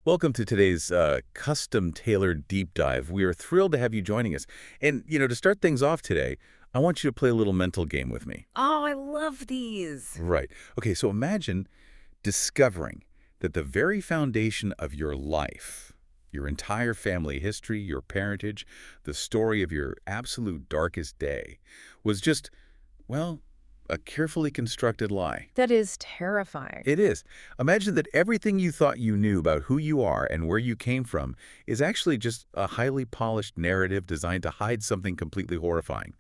Welcome to today's custom-tailored deep dive. We are thrilled to have you joining us. And, to start things off today, I want you to play a little mental game with me. Oh, I love these. Right. Okay, so imagine discovering that the very foundation of your life, your entire family history, your parentage, the story of your absolute darkest day, was just, well, a carefully constructed lie. That is terrifying. It is. Imagine that everything you thought you knew about who you are and where you came from is actually just a highly polished narrative designed to hide something completely horrifying.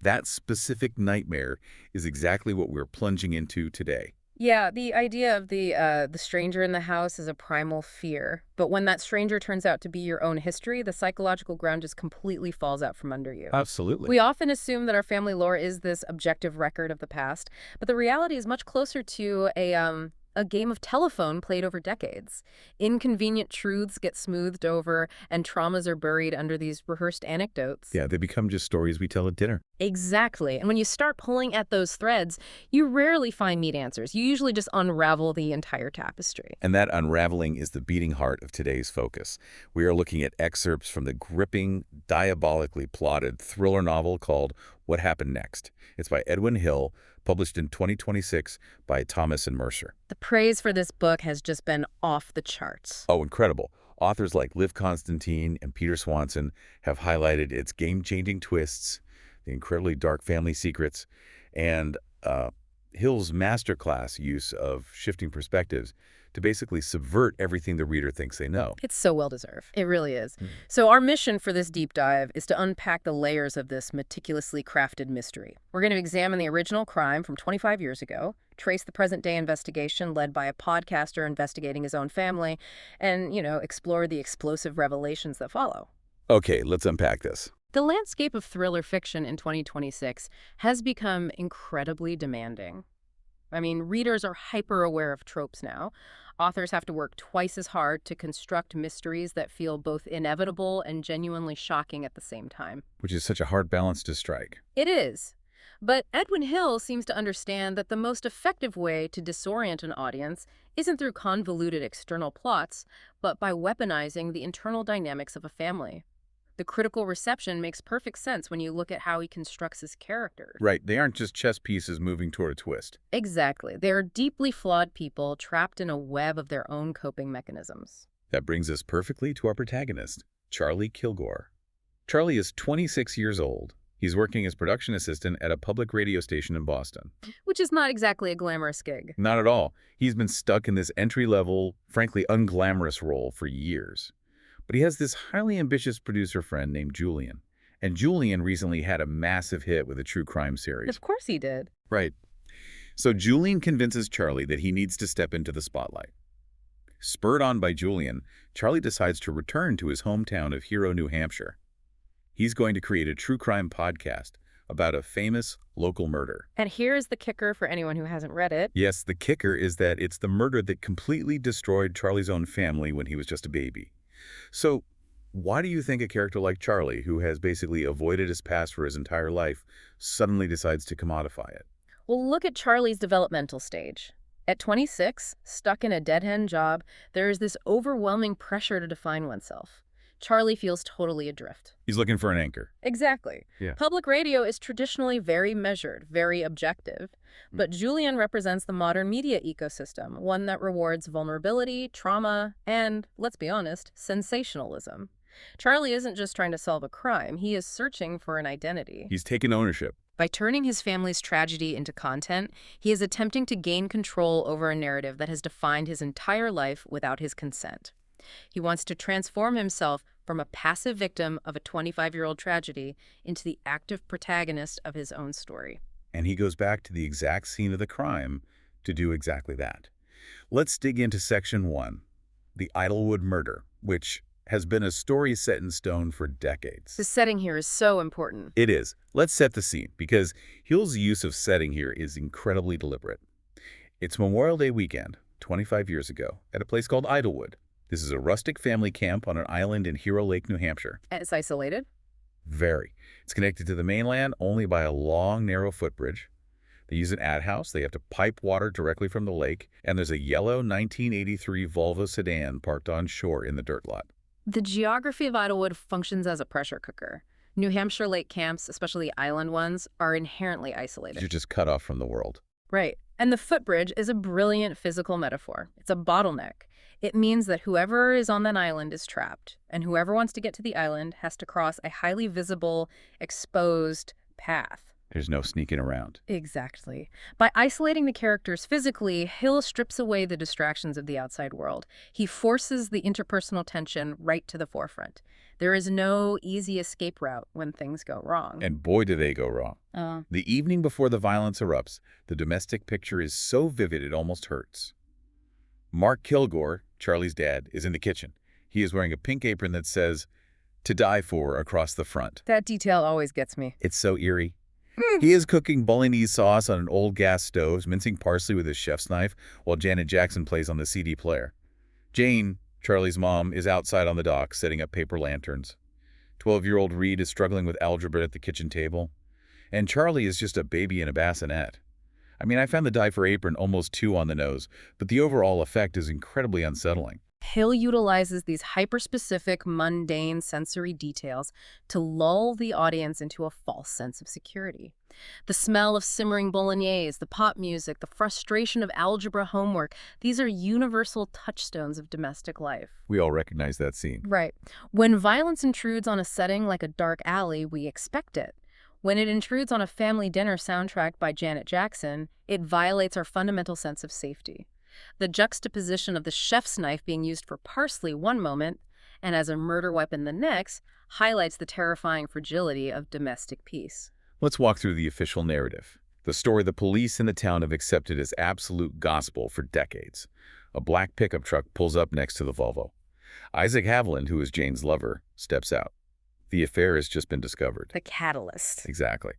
That specific nightmare is exactly what we're plunging into today. Yeah, the idea of the stranger in the house is a primal fear. But when that stranger turns out to be your own history, the psychological ground just completely falls out from under you. Absolutely. We often assume that our family lore is this objective record of the past, but the reality is much closer to a game of telephone played over decades. Inconvenient truths get smoothed over, and traumas are buried under these rehearsed anecdotes. Yeah, they become just stories we tell at dinner. Exactly. And when you start pulling at those threads, you rarely find neat answers. You usually just unravel the entire tapestry. And that unraveling is the beating heart of today's focus. We are looking at excerpts from the gripping, diabolically plotted thriller novel called What Happened Next. It's by Edwin Hill, published in 2026 by Thomas and Mercer. The praise for this book has just been off the charts. Oh, incredible. Authors like Liv Constantine and Peter Swanson have highlighted its game-changing twists, the incredibly dark family secrets, and Hill's masterclass use of shifting perspectives to basically subvert everything the reader thinks they know. It's so well-deserved. It really is. So our mission for this deep dive is to unpack the layers of this meticulously crafted mystery. We're going to examine the original crime from 25 years ago, trace the present-day investigation led by a podcaster investigating his own family, and, explore the explosive revelations that follow. Okay, let's unpack this. The landscape of thriller fiction in 2026 has become incredibly demanding. Readers are hyper-aware of tropes now. Authors have to work twice as hard to construct mysteries that feel both inevitable and genuinely shocking at the same time. Which is such a hard balance to strike. It is. But Edwin Hill seems to understand that the most effective way to disorient an audience isn't through convoluted external plots, but by weaponizing the internal dynamics of a family. The critical reception makes perfect sense when you look at how he constructs his characters. Right, they aren't just chess pieces moving toward a twist. Exactly. They are deeply flawed people trapped in a web of their own coping mechanisms. That brings us perfectly to our protagonist, Charlie Kilgore. Charlie is 26 years old. He's working as production assistant at a public radio station in Boston. Which is not exactly a glamorous gig. Not at all. He's been stuck in this entry-level, frankly unglamorous role for years. But he has this highly ambitious producer friend named Julian. And Julian recently had a massive hit with a true crime series. Of course he did. Right. So Julian convinces Charlie that he needs to step into the spotlight. Spurred on by Julian, Charlie decides to return to his hometown of Hero, New Hampshire. He's going to create a true crime podcast about a famous local murder. And here's the kicker for anyone who hasn't read it. Yes, the kicker is that it's the murder that completely destroyed Charlie's own family when he was just a baby. So, why do you think a character like Charlie, who has basically avoided his past for his entire life, suddenly decides to commodify it? Well, look at Charlie's developmental stage. At 26, stuck in a dead-end job, there is this overwhelming pressure to define oneself. Charlie feels totally adrift. He's looking for an anchor. Exactly. Yeah. Public radio is traditionally very measured, very objective. But Julian represents the modern media ecosystem, one that rewards vulnerability, trauma, and, let's be honest, sensationalism. Charlie isn't just trying to solve a crime, he is searching for an identity. He's taken ownership. By turning his family's tragedy into content, he is attempting to gain control over a narrative that has defined his entire life without his consent. He wants to transform himself from a passive victim of a 25-year-old tragedy into the active protagonist of his own story. And he goes back to the exact scene of the crime to do exactly that. Let's dig into Section 1, the Idlewood murder, which has been a story set in stone for decades. The setting here is so important. It is. Let's set the scene, because Hill's use of setting here is incredibly deliberate. It's Memorial Day weekend, 25 years ago, at a place called Idlewood. This is a rustic family camp on an island in Hero Lake, New Hampshire. It's isolated? Very. It's connected to the mainland only by a long, narrow footbridge. They use an outhouse, they have to pipe water directly from the lake, and there's a yellow 1983 Volvo sedan parked on shore in the dirt lot. The geography of Idlewood functions as a pressure cooker. New Hampshire lake camps, especially island ones, are inherently isolated. You're just cut off from the world. Right. And the footbridge is a brilliant physical metaphor. It's a bottleneck. It means that whoever is on that island is trapped, and whoever wants to get to the island has to cross a highly visible, exposed path. There's no sneaking around. Exactly. By isolating the characters physically, Hill strips away the distractions of the outside world. He forces the interpersonal tension right to the forefront. There is no easy escape route when things go wrong. And boy, do they go wrong. The evening before the violence erupts, the domestic picture is so vivid it almost hurts. Mark Kilgore, Charlie's dad, is in the kitchen. He is wearing a pink apron that says, "To die for," across the front. That detail always gets me. It's so eerie. He is cooking bolognese sauce on an old gas stove, mincing parsley with his chef's knife, while Janet Jackson plays on the CD player. Jane, Charlie's mom, is outside on the dock, setting up paper lanterns. 12-year-old Reed is struggling with algebra at the kitchen table. And Charlie is just a baby in a bassinet. I mean, I found the die for apron almost too on the nose, but the overall effect is incredibly unsettling. Hill utilizes these hyper-specific, mundane sensory details to lull the audience into a false sense of security. The smell of simmering bolognese, the pop music, the frustration of algebra homework, these are universal touchstones of domestic life. We all recognize that scene. Right. When violence intrudes on a setting like a dark alley, we expect it. When it intrudes on a family dinner soundtracked by Janet Jackson, it violates our fundamental sense of safety. The juxtaposition of the chef's knife being used for parsley one moment and as a murder weapon the next highlights the terrifying fragility of domestic peace. Let's walk through the official narrative, the story the police in the town have accepted as absolute gospel for decades. A black pickup truck pulls up next to the Volvo. Isaac Haviland, who is Jane's lover, steps out. The affair has just been discovered. The catalyst. Exactly.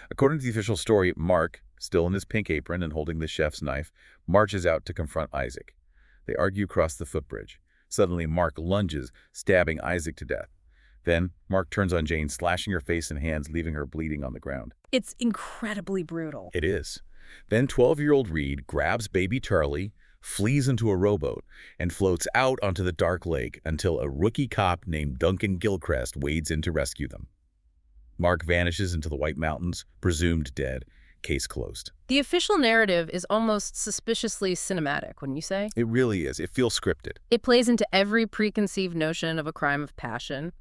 According to the official story, Mark, still in his pink apron and holding the chef's knife, marches out to confront Isaac. They argue across the footbridge. Suddenly, Mark lunges, stabbing Isaac to death. Then, Mark turns on Jane, slashing her face and hands, leaving her bleeding on the ground. It's incredibly brutal. It is. Then 12-year-old Reed grabs baby Charlie, flees into a rowboat, and floats out onto the dark lake until a rookie cop named Duncan Gilchrist wades in to rescue them. Mark vanishes into the White Mountains, presumed dead. Case closed. The official narrative is almost suspiciously cinematic, wouldn't you say? It really is. It feels scripted. It plays into every preconceived notion of a crime of passion.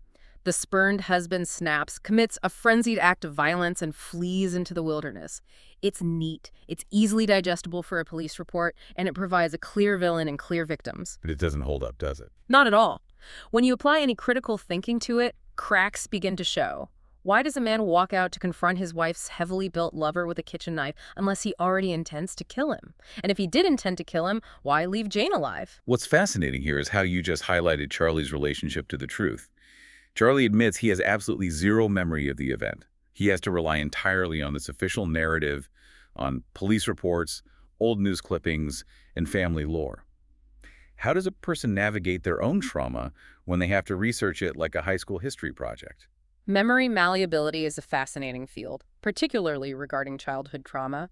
The spurned husband snaps, commits a frenzied act of violence, and flees into the wilderness. It's neat, it's easily digestible for a police report, and it provides a clear villain and clear victims. But it doesn't hold up, does it? Not at all. When you apply any critical thinking to it, cracks begin to show. Why does a man walk out to confront his wife's heavily built lover with a kitchen knife unless he already intends to kill him? And if he did intend to kill him, why leave Jane alive? What's fascinating here is how you just highlighted Charlie's relationship to the truth. Charlie admits he has absolutely zero memory of the event. He has to rely entirely on this official narrative, on police reports, old news clippings, and family lore. How does a person navigate their own trauma when they have to research it like a high school history project? Memory malleability is a fascinating field, particularly regarding childhood trauma.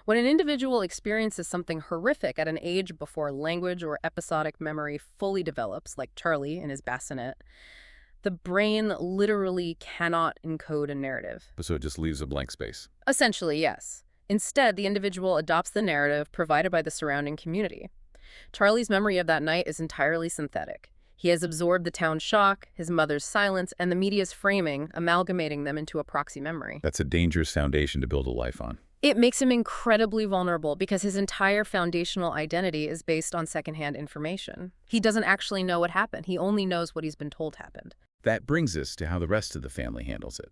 When an individual experiences something horrific at an age before language or episodic memory fully develops, like Charlie in his bassinet, the brain literally cannot encode a narrative. So it just leaves a blank space. Essentially, yes. Instead, the individual adopts the narrative provided by the surrounding community. Charlie's memory of that night is entirely synthetic. He has absorbed the town's shock, his mother's silence, and the media's framing, amalgamating them into a proxy memory. That's a dangerous foundation to build a life on. It makes him incredibly vulnerable because his entire foundational identity is based on secondhand information. He doesn't actually know what happened. He only knows what he's been told happened. That brings us to how the rest of the family handles it.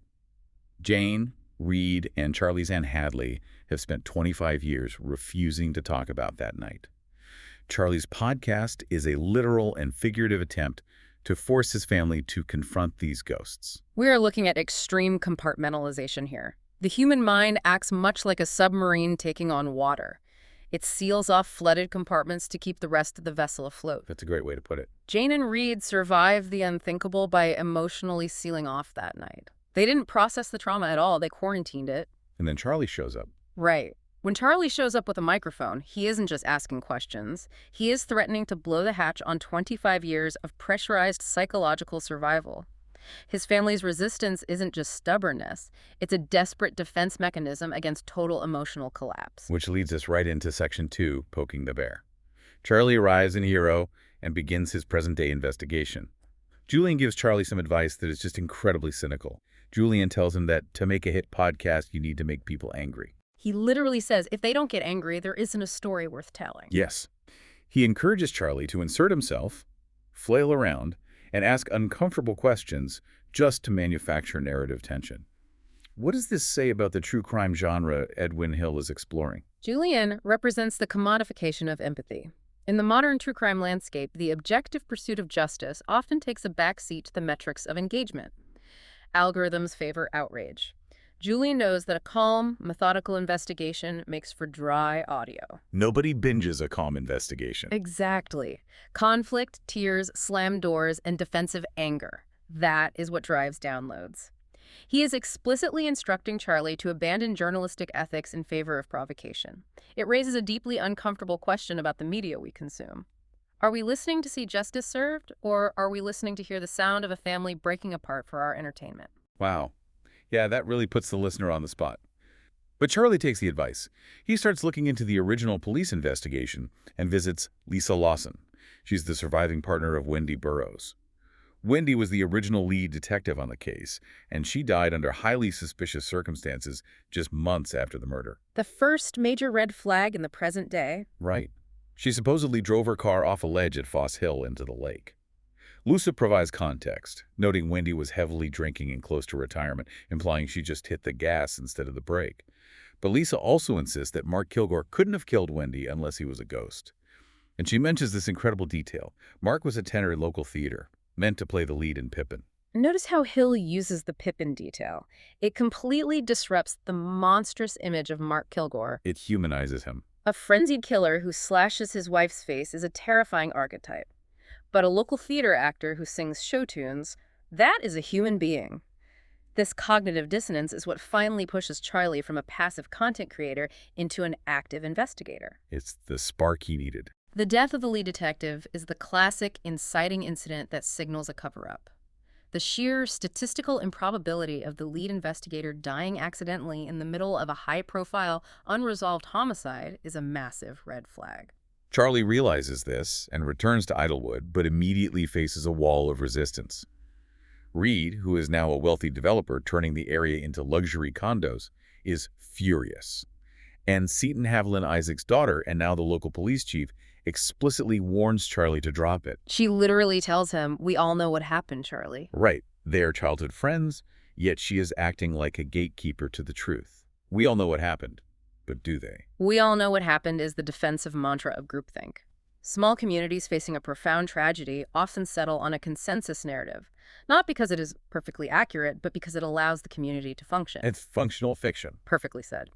Jane, Reed, and Charlie's Aunt Hadley have spent 25 years refusing to talk about that night. Charlie's podcast is a literal and figurative attempt to force his family to confront these ghosts. We are looking at extreme compartmentalization here. The human mind acts much like a submarine taking on water. It seals off flooded compartments to keep the rest of the vessel afloat. That's a great way to put it. Jane and Reed survived the unthinkable by emotionally sealing off that night. They didn't process the trauma at all. They quarantined it. And then Charlie shows up. Right. When Charlie shows up with a microphone, he isn't just asking questions. He is threatening to blow the hatch on 25 years of pressurized psychological survival. His family's resistance isn't just stubbornness, it's a desperate defense mechanism against total emotional collapse. Which leads us right into Section 2, Poking the Bear. Charlie arrives in Hero and begins his present-day investigation. Julian gives Charlie some advice that is just incredibly cynical. Julian tells him that to make a hit podcast, you need to make people angry. He literally says if they don't get angry, there isn't a story worth telling. Yes. He encourages Charlie to insert himself, flail around, and ask uncomfortable questions just to manufacture narrative tension. What does this say about the true crime genre Edwin Hill is exploring? Julian represents the commodification of empathy. In the modern true crime landscape, the objective pursuit of justice often takes a backseat to the metrics of engagement. Algorithms favor outrage. Julian knows that a calm, methodical investigation makes for dry audio. Nobody binges a calm investigation. Exactly. Conflict, tears, slammed doors, and defensive anger. That is what drives downloads. He is explicitly instructing Charlie to abandon journalistic ethics in favor of provocation. It raises a deeply uncomfortable question about the media we consume. Are we listening to see justice served, or are we listening to hear the sound of a family breaking apart for our entertainment? Wow. Yeah, that really puts the listener on the spot. But Charlie takes the advice. He starts looking into the original police investigation and visits Lisa Lawson. She's the surviving partner of Wendy Burroughs. Wendy was the original lead detective on the case, and she died under highly suspicious circumstances just months after the murder. The first major red flag in the present day. Right. She supposedly drove her car off a ledge at Foss Hill into the lake. Lisa provides context, noting Wendy was heavily drinking and close to retirement, implying she just hit the gas instead of the brake. But Lisa also insists that Mark Kilgore couldn't have killed Wendy unless he was a ghost. And she mentions this incredible detail. Mark was a tenor in local theater, meant to play the lead in Pippin. Notice how Hill uses the Pippin detail. It completely disrupts the monstrous image of Mark Kilgore. It humanizes him. A frenzied killer who slashes his wife's face is a terrifying archetype. But a local theater actor who sings show tunes, that is a human being. This cognitive dissonance is what finally pushes Charlie from a passive content creator into an active investigator. It's the spark he needed. The death of the lead detective is the classic inciting incident that signals a cover-up. The sheer statistical improbability of the lead investigator dying accidentally in the middle of a high-profile, unresolved homicide is a massive red flag. Charlie realizes this and returns to Idlewood, but immediately faces a wall of resistance. Reed, who is now a wealthy developer turning the area into luxury condos, is furious. And Seton Haviland Isaac's daughter, and now the local police chief, explicitly warns Charlie to drop it. She literally tells him, "We all know what happened, Charlie." Right. They are childhood friends, yet she is acting like a gatekeeper to the truth. We all know what happened, but do they? We all know what happened is the defensive mantra of groupthink. Small communities facing a profound tragedy often settle on a consensus narrative, not because it is perfectly accurate, but because it allows the community to function. It's functional fiction. Perfectly said.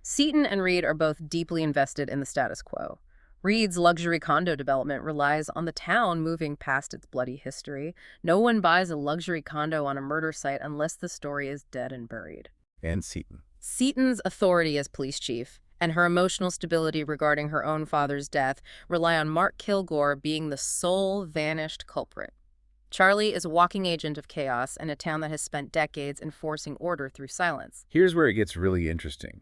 Seton and Reed are both deeply invested in the status quo. Reed's luxury condo development relies on the town moving past its bloody history. No one buys a luxury condo on a murder site unless the story is dead and buried. And Seton. Seton's authority as police chief and her emotional stability regarding her own father's death rely on Mark Kilgore being the sole vanished culprit. Charlie is a walking agent of chaos in a town that has spent decades enforcing order through silence. Here's where it gets really interesting.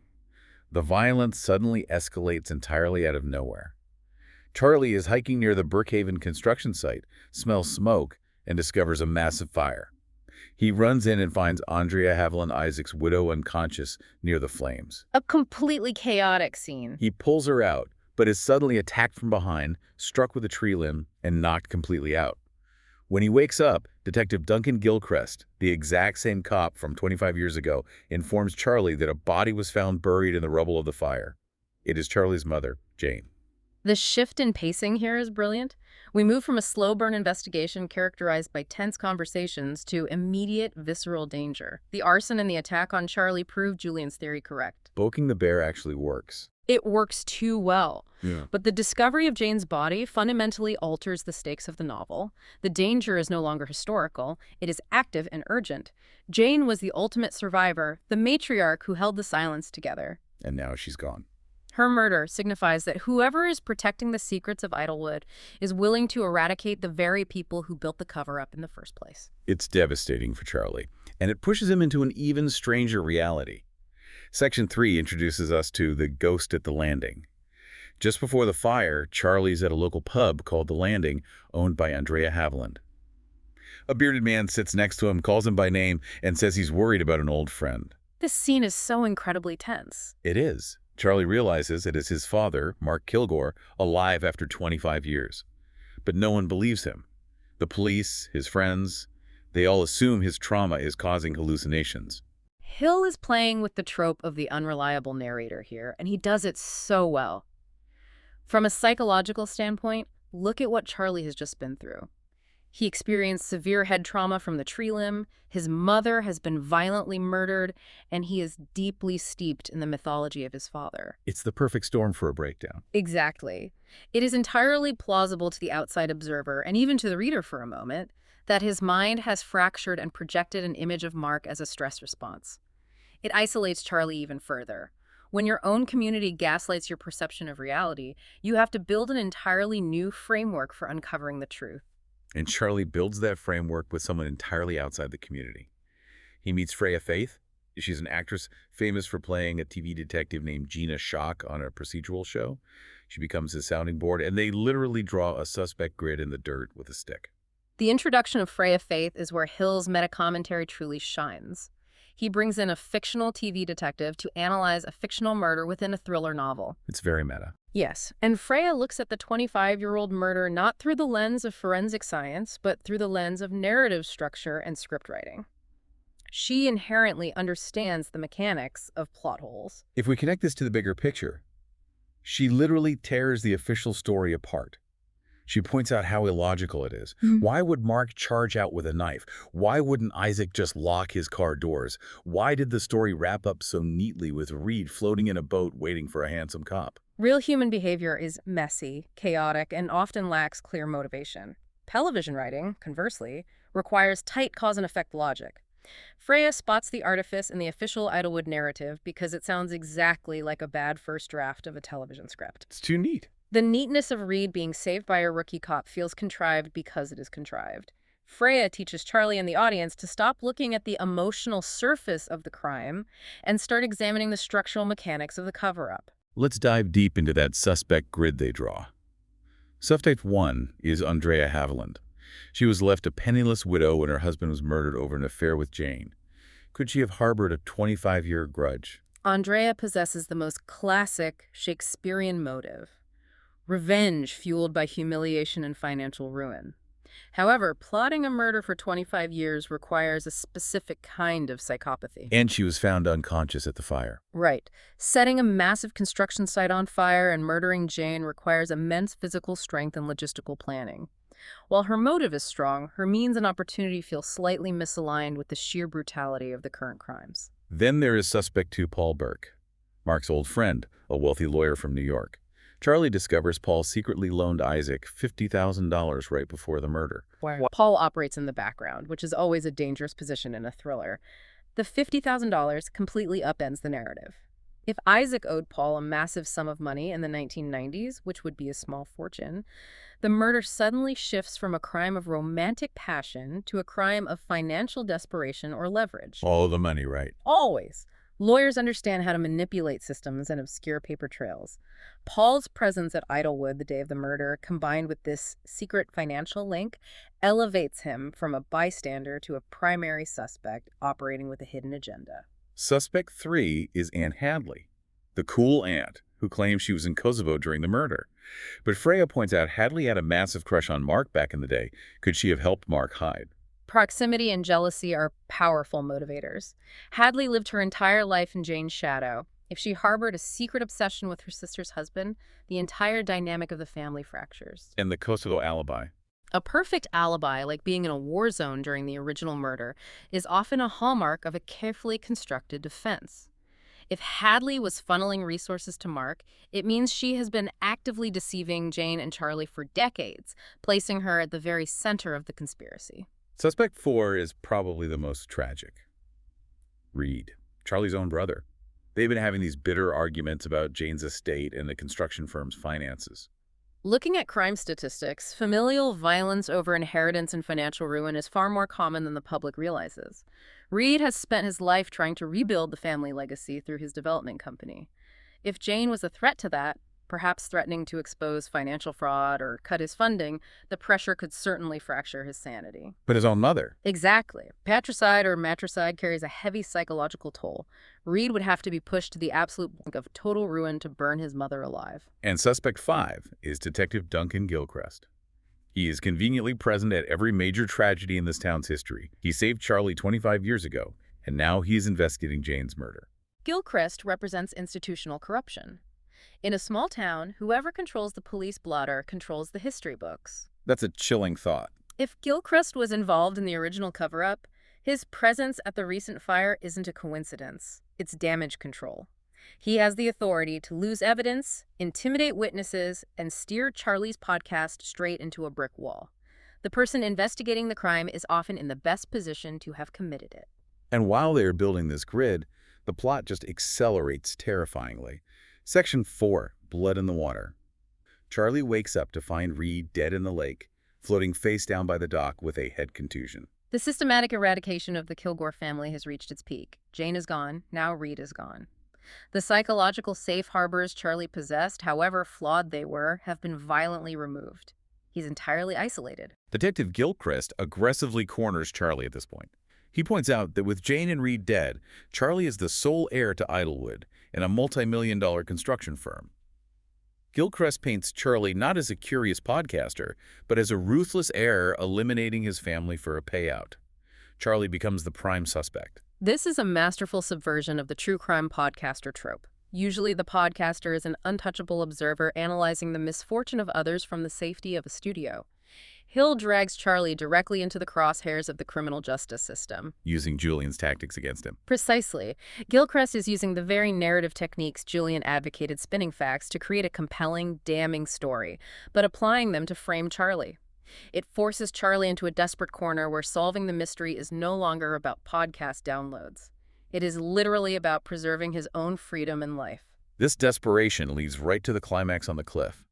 The violence suddenly escalates entirely out of nowhere. Charlie is hiking near the Brookhaven construction site, smells smoke, and discovers a massive fire. He runs in and finds Andrea Haviland Isaac's widow unconscious near the flames. A completely chaotic scene. He pulls her out, but is suddenly attacked from behind, struck with a tree limb, and knocked completely out. When he wakes up, Detective Duncan Gilchrist, the exact same cop from 25 years ago, informs Charlie that a body was found buried in the rubble of the fire. It is Charlie's mother, Jane. The shift in pacing here is brilliant. We move from a slow burn investigation characterized by tense conversations to immediate visceral danger. The arson and the attack on Charlie prove Julian's theory correct. Poking the bear actually works. It works too well. Yeah. But the discovery of Jane's body fundamentally alters the stakes of the novel. The danger is no longer historical. It is active and urgent. Jane was the ultimate survivor, the matriarch who held the silence together. and now she's gone. Her murder signifies that whoever is protecting the secrets of Idlewood is willing to eradicate the very people who built the cover-up in the first place. It's devastating for Charlie, and it pushes him into an even stranger reality. Section 3 introduces us to the ghost at the landing. Just before the fire, Charlie's at a local pub called The Landing, owned by Andrea Haviland. A bearded man sits next to him, calls him by name, and says he's worried about an old friend. This scene is so incredibly tense. It is. Charlie realizes it is his father, Mark Kilgore, alive after 25 years. But no one believes him. The police, his friends, they all assume his trauma is causing hallucinations. Hill is playing with the trope of the unreliable narrator here, and he does it so well. From a psychological standpoint, look at what Charlie has just been through. He experienced severe head trauma from the tree limb, his mother has been violently murdered, and he is deeply steeped in the mythology of his father. It's the perfect storm for a breakdown. Exactly. It is entirely plausible to the outside observer, and even to the reader for a moment, that his mind has fractured and projected an image of Mark as a stress response. It isolates Charlie even further. When your own community gaslights your perception of reality, you have to build an entirely new framework for uncovering the truth. And Charlie builds that framework with someone entirely outside the community. He meets Freya Faith. She's an actress famous for playing a TV detective named Gina Shock on a procedural show. She becomes his sounding board, and they literally draw a suspect grid in the dirt with a stick. The introduction of Freya Faith is where Hill's meta-commentary truly shines. He brings in a fictional TV detective to analyze a fictional murder within a thriller novel. It's very meta. Yes, and Freya looks at the 25-year-old murder not through the lens of forensic science, but through the lens of narrative structure and script writing. She inherently understands the mechanics of plot holes. If we connect this to the bigger picture, she literally tears the official story apart. She points out how illogical it is. Why would Mark charge out with a knife? Why wouldn't Isaac just lock his car doors? Why did the story wrap up so neatly with Reed floating in a boat waiting for a handsome cop? Real human behavior is messy, chaotic, and often lacks clear motivation. Television writing, conversely, requires tight cause-and-effect logic. Freya spots the artifice in the official Idlewood narrative because it sounds exactly like a bad first draft of a television script. It's too neat. The neatness of Reed being saved by a rookie cop feels contrived because it is contrived. Freya teaches Charlie and the audience to stop looking at the emotional surface of the crime and start examining the structural mechanics of the cover-up. Let's dive deep into that suspect grid they draw. Suspect 1 is Andrea Haviland. She was left a penniless widow when her husband was murdered over an affair with Jane. Could she have harbored a 25-year grudge? Andrea possesses the most classic Shakespearean motive: revenge fueled by humiliation and financial ruin. However, plotting a murder for 25 years requires a specific kind of psychopathy. And she was found unconscious at the fire. Right. Setting a massive construction site on fire and murdering Jane requires immense physical strength and logistical planning. While her motive is strong, her means and opportunity feel slightly misaligned with the sheer brutality of the current crimes. Then there is Suspect 2, Paul Burke, Mark's old friend, a wealthy lawyer from New York. Charlie discovers Paul secretly loaned Isaac $50,000 right before the murder. Paul operates in the background, which is always a dangerous position in a thriller. The $50,000 completely upends the narrative. If Isaac owed Paul a massive sum of money in the 1990s, which would be a small fortune, the murder suddenly shifts from a crime of romantic passion to a crime of financial desperation or leverage. All the money, right? Always. Lawyers understand how to manipulate systems and obscure paper trails. Paul's presence at Idlewood the day of the murder, combined with this secret financial link, elevates him from a bystander to a primary suspect operating with a hidden agenda. Suspect 3 is Aunt Hadley, the cool aunt who claims she was in Kosovo during the murder. But Freya points out Hadley had a massive crush on Mark back in the day. Could she have helped Mark hide? Proximity and jealousy are powerful motivators. Hadley lived her entire life in Jane's shadow. If she harbored a secret obsession with her sister's husband, the entire dynamic of the family fractures. And the Kosovo alibi. A perfect alibi, like being in a war zone during the original murder, is often a hallmark of a carefully constructed defense. If Hadley was funneling resources to Mark, it means she has been actively deceiving Jane and Charlie for decades, placing her at the very center of the conspiracy. Suspect 4 is probably the most tragic. Reed, Charlie's own brother. They've been having these bitter arguments about Jane's estate and the construction firm's finances. Looking at crime statistics, familial violence over inheritance and financial ruin is far more common than the public realizes. Reed has spent his life trying to rebuild the family legacy through his development company. If Jane was a threat to that, perhaps threatening to expose financial fraud or cut his funding, the pressure could certainly fracture his sanity. But his own mother. Exactly. Patricide or matricide carries a heavy psychological toll. Reed would have to be pushed to the absolute brink of total ruin to burn his mother alive. And suspect 5 is Detective Duncan Gilchrist. He is conveniently present at every major tragedy in this town's history. He saved Charlie 25 years ago, and now he is investigating Jane's murder. Gilchrist represents institutional corruption. In a small town, whoever controls the police blotter controls the history books. That's a chilling thought. If Gilchrist was involved in the original cover-up, his presence at the recent fire isn't a coincidence. It's damage control. He has the authority to lose evidence, intimidate witnesses, and steer Charlie's podcast straight into a brick wall. The person investigating the crime is often in the best position to have committed it. And while they are building this grid, the plot just accelerates terrifyingly. Section 4, Blood in the Water. Charlie wakes up to find Reed dead in the lake, floating face down by the dock with a head contusion. The systematic eradication of the Kilgore family has reached its peak. Jane is gone, now Reed is gone. The psychological safe harbors Charlie possessed, however flawed they were, have been violently removed. He's entirely isolated. Detective Gilchrist aggressively corners Charlie at this point. He points out that with Jane and Reed dead, Charlie is the sole heir to Idlewood and a multi-million-dollar construction firm. Gilchrist paints Charlie not as a curious podcaster, but as a ruthless heir eliminating his family for a payout. Charlie becomes the prime suspect. This is a masterful subversion of the true crime podcaster trope. Usually the podcaster is an untouchable observer analyzing the misfortune of others from the safety of a studio. Hill drags Charlie directly into the crosshairs of the criminal justice system. Using Julian's tactics against him. Precisely. Gilchrist is using the very narrative techniques Julian advocated spinning facts to create a compelling, damning story, but applying them to frame Charlie. It forces Charlie into a desperate corner where solving the mystery is no longer about podcast downloads. It is literally about preserving his own freedom and life. This desperation leads right to the climax on the cliff.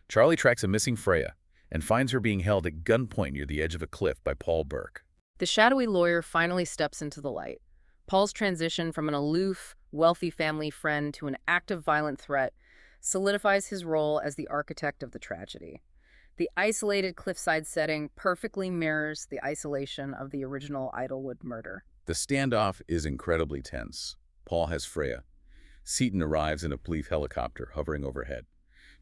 Charlie tracks a missing Freya and finds her being held at gunpoint near the edge of a cliff by Paul Burke. The shadowy lawyer finally steps into the light. Paul's transition from an aloof, wealthy family friend to an active violent threat solidifies his role as the architect of the tragedy. The isolated cliffside setting perfectly mirrors the isolation of the original Idlewood murder. The standoff is incredibly tense. Paul has Freya. Seaton arrives in a police helicopter hovering overhead.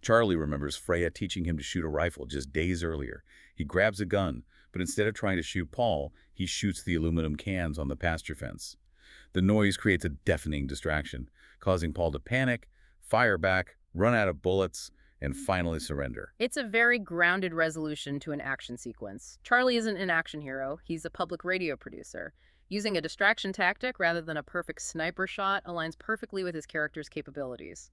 Charlie remembers Freya teaching him to shoot a rifle just days earlier. He grabs a gun, but instead of trying to shoot Paul, he shoots the aluminum cans on the pasture fence. The noise creates a deafening distraction, causing Paul to panic, fire back, run out of bullets, and finally surrender. It's a very grounded resolution to an action sequence. Charlie isn't an action hero, he's a public radio producer. Using a distraction tactic rather than a perfect sniper shot aligns perfectly with his character's capabilities.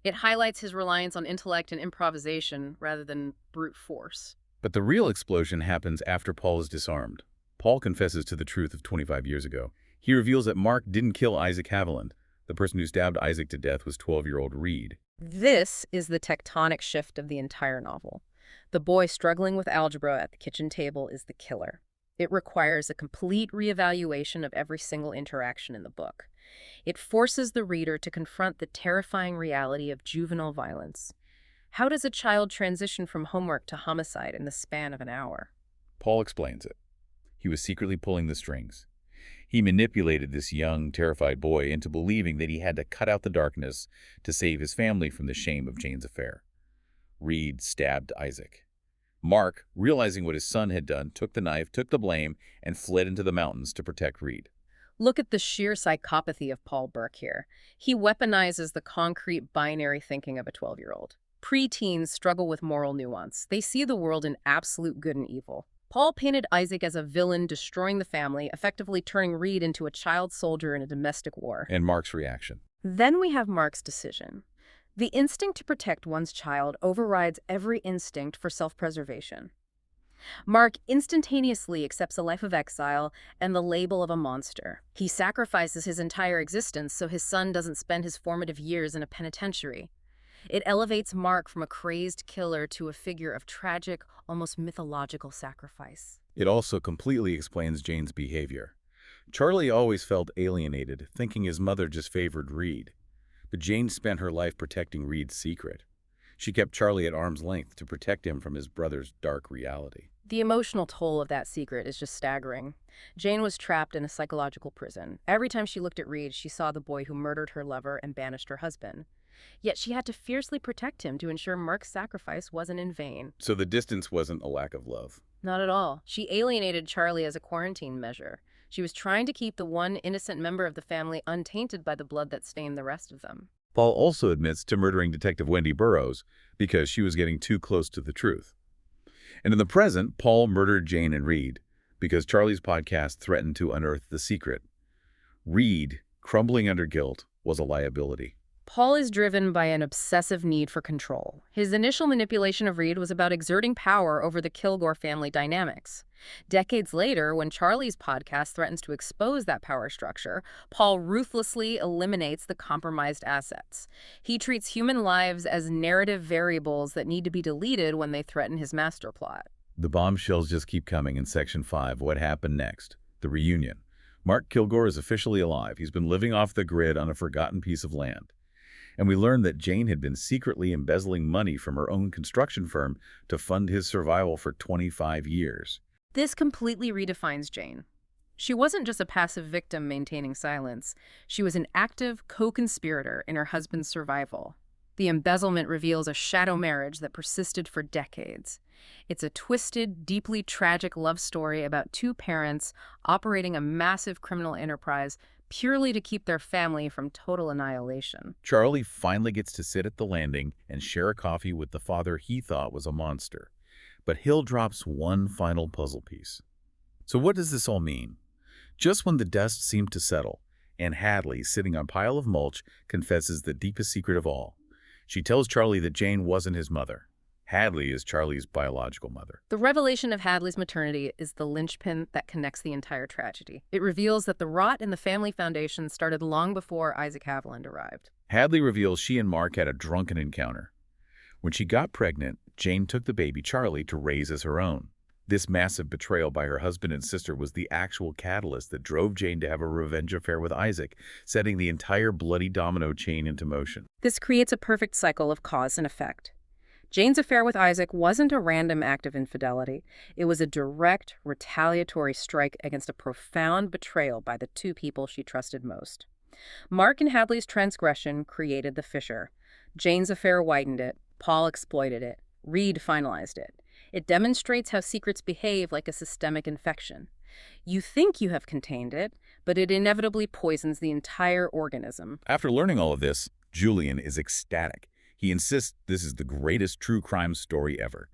It highlights his reliance on intellect and improvisation rather than brute force. But the real explosion happens after Paul is disarmed. Paul confesses to the truth of 25 years ago. He reveals that Mark didn't kill Isaac Haviland. The person who stabbed Isaac to death was 12-year-old Reed. This is the tectonic shift of the entire novel. The boy struggling with algebra at the kitchen table is the killer. It requires a complete reevaluation of every single interaction in the book. It forces the reader to confront the terrifying reality of juvenile violence. How does a child transition from homework to homicide in the span of an hour? Paul explains it. He was secretly pulling the strings. He manipulated this young, terrified boy into believing that he had to cut out the darkness to save his family from the shame of Jane's affair. Reed stabbed Isaac. Mark, realizing what his son had done, took the knife, took the blame, and fled into the mountains to protect Reed. Look at the sheer psychopathy of Paul Burke here. He weaponizes the concrete binary thinking of a 12-year-old. Preteens struggle with moral nuance. They see the world in absolute good and evil. Paul painted Isaac as a villain destroying the family, effectively turning Reed into a child soldier in a domestic war. And Mark's reaction. Then we have Mark's decision. The instinct to protect one's child overrides every instinct for self-preservation. Mark instantaneously accepts a life of exile and the label of a monster. He sacrifices his entire existence so his son doesn't spend his formative years in a penitentiary. It elevates Mark from a crazed killer to a figure of tragic, almost mythological sacrifice. It also completely explains Jane's behavior. Charlie always felt alienated, thinking his mother just favored Reed. But Jane spent her life protecting Reed's secret. She kept Charlie at arm's length to protect him from his brother's dark reality. The emotional toll of that secret is just staggering. Jane was trapped in a psychological prison. Every time she looked at Reed, she saw the boy who murdered her lover and banished her husband. Yet she had to fiercely protect him to ensure Mark's sacrifice wasn't in vain. So the distance wasn't a lack of love. Not at all. She alienated Charlie as a quarantine measure. She was trying to keep the one innocent member of the family untainted by the blood that stained the rest of them. Paul also admits to murdering Detective Wendy Burroughs because she was getting too close to the truth. And in the present, Paul murdered Jane and Reed because Charlie's podcast threatened to unearth the secret. Reed, crumbling under guilt, was a liability. Paul is driven by an obsessive need for control. His initial manipulation of Reed was about exerting power over the Kilgore family dynamics. Decades later, when Charlie's podcast threatens to expose that power structure, Paul ruthlessly eliminates the compromised assets. He treats human lives as narrative variables that need to be deleted when they threaten his master plot. The bombshells just keep coming in Section 5. What happened next? The reunion. Mark Kilgore is officially alive. He's been living off the grid on a forgotten piece of land. And we learned that Jane had been secretly embezzling money from her own construction firm to fund his survival for 25 years. This completely redefines Jane. She wasn't just a passive victim maintaining silence. She was an active co-conspirator in her husband's survival. The embezzlement reveals a shadow marriage that persisted for decades. It's a twisted, deeply tragic love story about two parents operating a massive criminal enterprise purely to keep their family from total annihilation. Charlie finally gets to sit at the landing and share a coffee with the father he thought was a monster. But Hill drops one final puzzle piece. So what does this all mean? Just when the dust seemed to settle, and Hadley, sitting on a pile of mulch, confesses the deepest secret of all. She tells Charlie that Jane wasn't his mother. Hadley is Charlie's biological mother. The revelation of Hadley's maternity is the linchpin that connects the entire tragedy. It reveals that the rot in the family foundation started long before Isaac Haviland arrived. Hadley reveals she and Mark had a drunken encounter. When she got pregnant, Jane took the baby Charlie to raise as her own. This massive betrayal by her husband and sister was the actual catalyst that drove Jane to have a revenge affair with Isaac, setting the entire bloody domino chain into motion. This creates a perfect cycle of cause and effect. Jane's affair with Isaac wasn't a random act of infidelity. It was a direct, retaliatory strike against a profound betrayal by the two people she trusted most. Mark and Hadley's transgression created the fissure. Jane's affair widened it. Paul exploited it. Reed finalized it. It demonstrates how secrets behave like a systemic infection. You think you have contained it, but it inevitably poisons the entire organism. After learning all of this, Julian is ecstatic. He insists this is the greatest true crime story ever.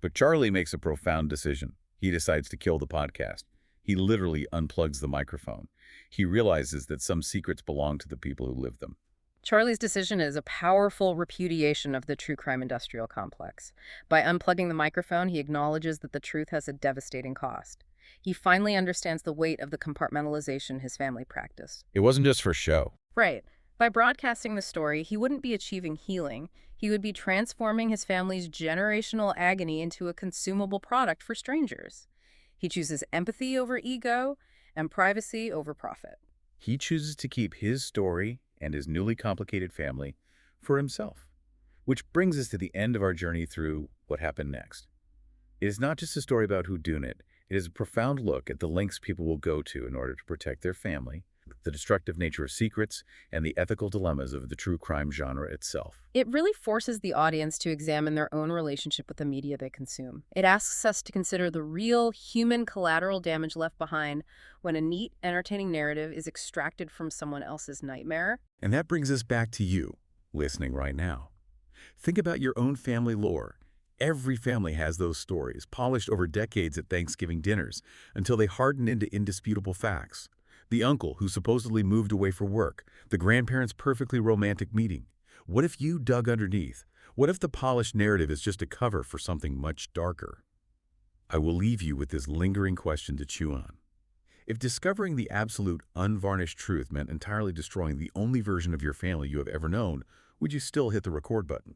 But Charlie makes a profound decision. He decides to kill the podcast. He literally unplugs the microphone. He realizes that some secrets belong to the people who live them. Charlie's decision is a powerful repudiation of the true crime industrial complex. By unplugging the microphone, he acknowledges that the truth has a devastating cost. He finally understands the weight of the compartmentalization his family practiced. It wasn't just for show. Right. By broadcasting the story, he wouldn't be achieving healing. He would be transforming his family's generational agony into a consumable product for strangers. He chooses empathy over ego and privacy over profit. He chooses to keep his story and his newly complicated family for himself. Which brings us to the end of our journey through what happened next. It is not just a story about whodunit. It is a profound look at the lengths people will go to in order to protect their family, the destructive nature of secrets, and the ethical dilemmas of the true crime genre itself. It really forces the audience to examine their own relationship with the media they consume. It asks us to consider the real human collateral damage left behind when a neat, entertaining narrative is extracted from someone else's nightmare. And that brings us back to you, listening right now. Think about your own family lore. Every family has those stories, polished over decades at Thanksgiving dinners, until they harden into indisputable facts. The uncle who supposedly moved away for work, the grandparents' perfectly romantic meeting. What if you dug underneath? What if the polished narrative is just a cover for something much darker? I will leave you with this lingering question to chew on. If discovering the absolute, unvarnished truth meant entirely destroying the only version of your family you have ever known, would you still hit the record button?